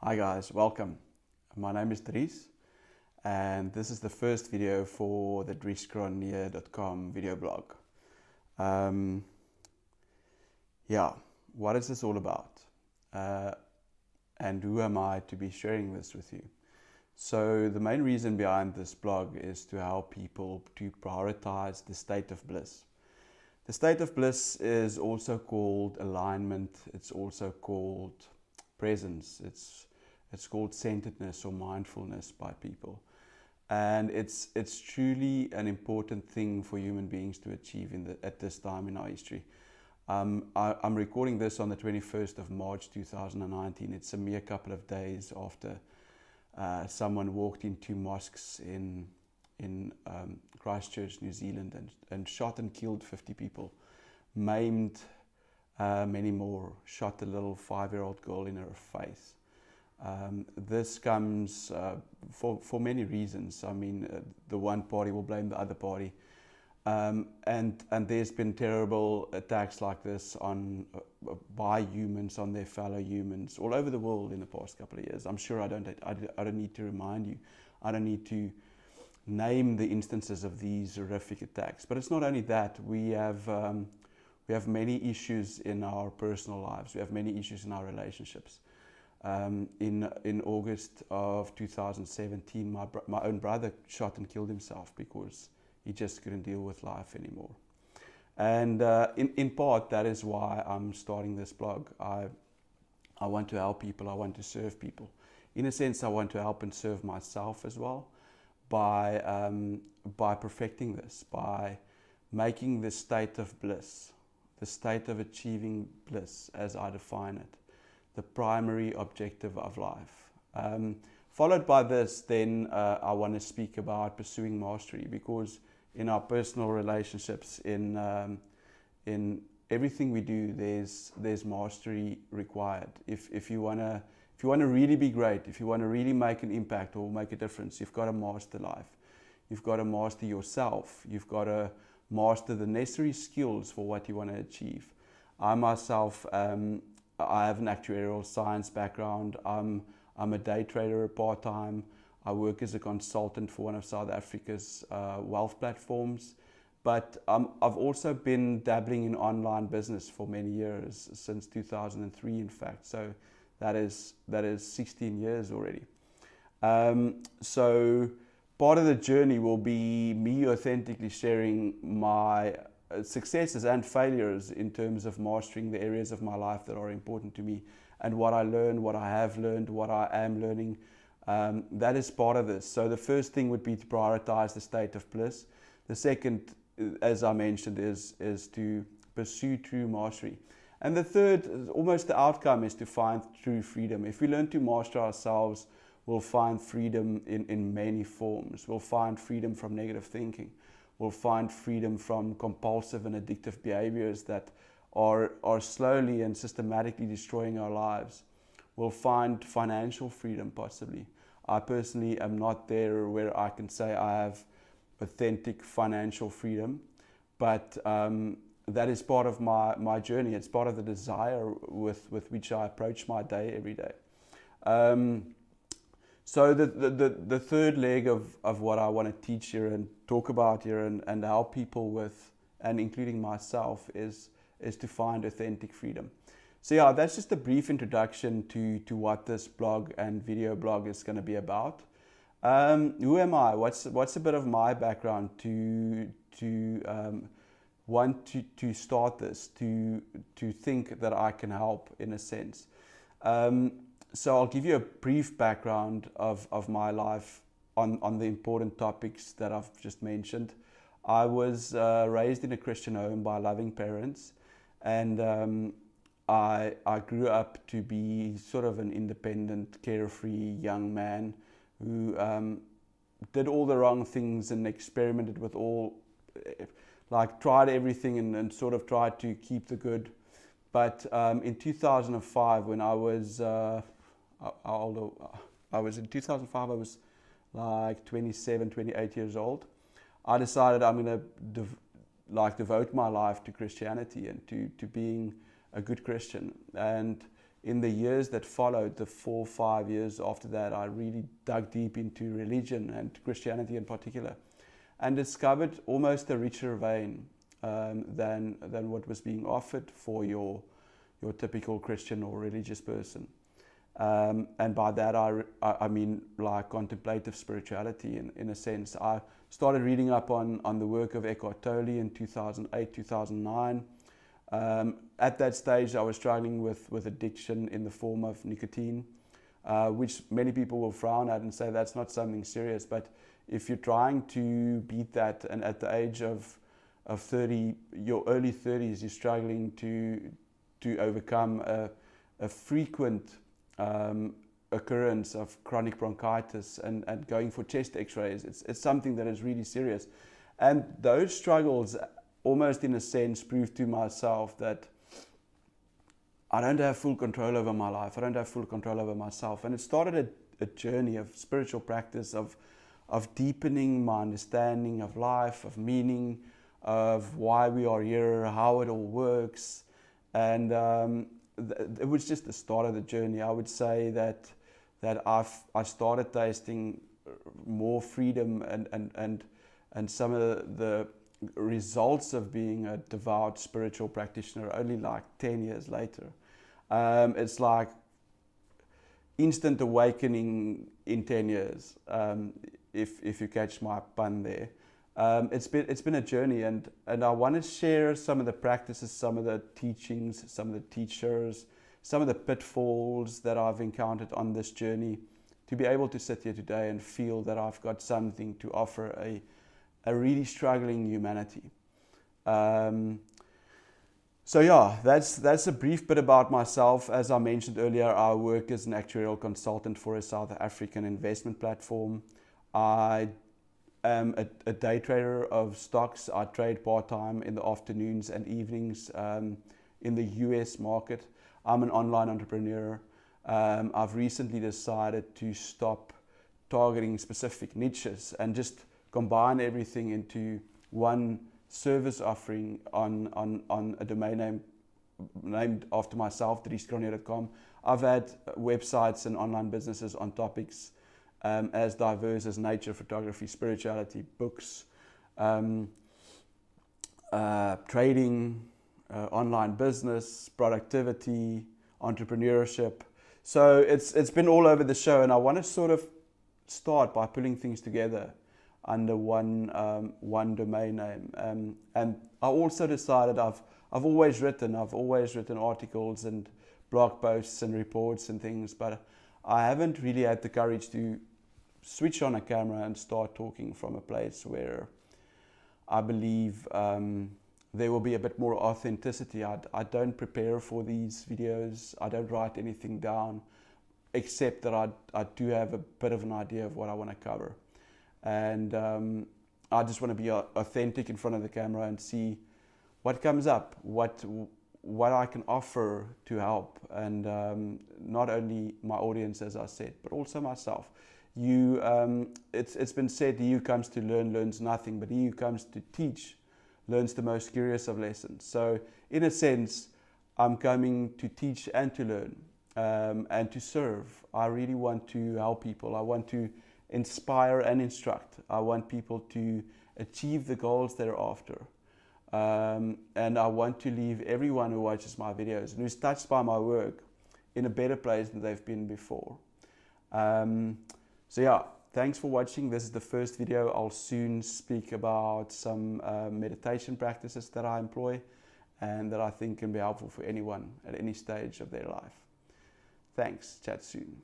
Hi guys, welcome. My name is Dries and this is the first video for the drieskronje.com video blog. What is this all about? And who am I to be sharing this with you? So the main reason behind this blog is to help people to prioritize the state of bliss. The state of bliss is also called alignment. It's also called presence. It's called centeredness or mindfulness by people. And it's truly an important thing for human beings to achieve at this time in our history. I'm recording this on the 21st of March 2019. It's a mere couple of days after someone walked into mosques in Christchurch, New Zealand, and shot and killed 50 people, maimed many more, shot a little 5-year-old girl in her face. This comes for many reasons. I mean, the one party will blame the other party, and there's been terrible attacks like this by humans on their fellow humans all over the world in the past couple of years. I'm sure I don't need to remind you. I don't need to name the instances of these horrific attacks. But it's not only that. We have many issues in our personal lives. We have many issues in our relationships. In August of 2017, my own brother shot and killed himself because he just couldn't deal with life anymore. And in part, that is why I'm starting this blog. I want to help people. I want to serve people. In a sense, I want to help and serve myself as well by perfecting this, by making the state of bliss, the state of achieving bliss as I define it, the primary objective of life. Followed by this, then I want to speak about pursuing mastery, because in our personal relationships, in everything we do, there's mastery required. If you wanna really be great, if you want to really make an impact or make a difference, you've got to master life. You've got to master yourself. You've got to master the necessary skills for what you want to achieve. I myself, I have an actuarial science background. I'm a day trader part-time. I work as a consultant for one of South Africa's wealth platforms. But I've also been dabbling in online business for many years, since 2003 in fact. So that is 16 years already. So part of the journey will be me authentically sharing my successes and failures in terms of mastering the areas of my life that are important to me, and what I learn, what I have learned, what I am learning. That is part of this. So the first thing would be to prioritize the state of bliss. The second, as I mentioned, is to pursue true mastery. And the third, almost the outcome, is to find true freedom. If we learn to master ourselves, we'll find freedom in many forms. We'll find freedom from negative thinking. We'll find freedom from compulsive and addictive behaviors that are slowly and systematically destroying our lives. We'll find financial freedom, possibly. I personally am not there where I can say I have authentic financial freedom, but that is part of my journey. It's part of the desire with which I approach my day every day. So the third leg of what I want to teach here and talk about here and help people with, and including myself, is to find authentic freedom. So yeah, that's just a brief introduction to what this blog and video blog is going to be about. Who am I? What's a bit of my background to want to start this, to think that I can help in a sense. So I'll give you a brief background of my life on the important topics that I've just mentioned. I was raised in a Christian home by loving parents, and I grew up to be sort of an independent, carefree young man who did all the wrong things and experimented with tried everything and sort of tried to keep the good. But in 2005, when I was in 2005, I was like 27, 28 years old. I decided I'm going to devote my life to Christianity and to being a good Christian. And in the years that followed, the 4 or 5 years after that, I really dug deep into religion and Christianity in particular, and discovered almost a richer vein than what was being offered for your typical Christian or religious person. And by that I mean like contemplative spirituality in a sense. I started reading up on the work of Eckhart Tolle in 2008, 2009. At that stage I was struggling with addiction in the form of nicotine, which many people will frown at and say that's not something serious, but if you're trying to beat that, and at the age of 30, your early 30s, you're struggling to overcome a frequent occurrence of chronic bronchitis and going for chest x-rays, it's something that is really serious. And those struggles almost in a sense proved to myself that I don't have full control over my life, I don't have full control over myself. And it started a journey of spiritual practice, of deepening my understanding of life, of meaning, of why we are here, how it all works. And it was just the start of the journey. I would say that I started tasting more freedom and some of the results of being a devout spiritual practitioner only like 10 years later. It's like instant awakening in 10 years, if you catch my pun there. It's been a journey, and I want to share some of the practices, some of the teachings, some of the teachers, some of the pitfalls that I've encountered on this journey, to be able to sit here today and feel that I've got something to offer a really struggling humanity. So yeah, that's a brief bit about myself. As I mentioned earlier, I work as an actuarial consultant for a South African investment platform. I am a day trader of stocks. I trade part-time in the afternoons and evenings in the US market. I'm an online entrepreneur. I've recently decided to stop targeting specific niches and just combine everything into one service offering on a domain name named after myself, driescronier.com. I've had websites and online businesses on topics as diverse as nature, photography, spirituality, books, trading, online business, productivity, entrepreneurship. So it's been all over the show, and I want to sort of start by pulling things together under one domain name. And I also decided I've always written articles and blog posts and reports and things, but I haven't really had the courage to switch on a camera and start talking from a place where I believe there will be a bit more authenticity. I don't prepare for these videos. I don't write anything down, except that I do have a bit of an idea of what I want to cover. And I just want to be authentic in front of the camera and see what comes up, what I can offer to help, and not only my audience, as I said, but also myself. It's been said, he who comes to learn learns nothing, but he who comes to teach learns the most curious of lessons. So in a sense, I'm coming to teach and to learn and to serve. I really want to help people. I want to inspire and instruct. I want people to achieve the goals they're after. And I want to leave everyone who watches my videos and who's touched by my work in a better place than they've been before. So yeah, thanks for watching. This is the first video. I'll soon speak about some meditation practices that I employ and that I think can be helpful for anyone at any stage of their life. Thanks. Chat soon.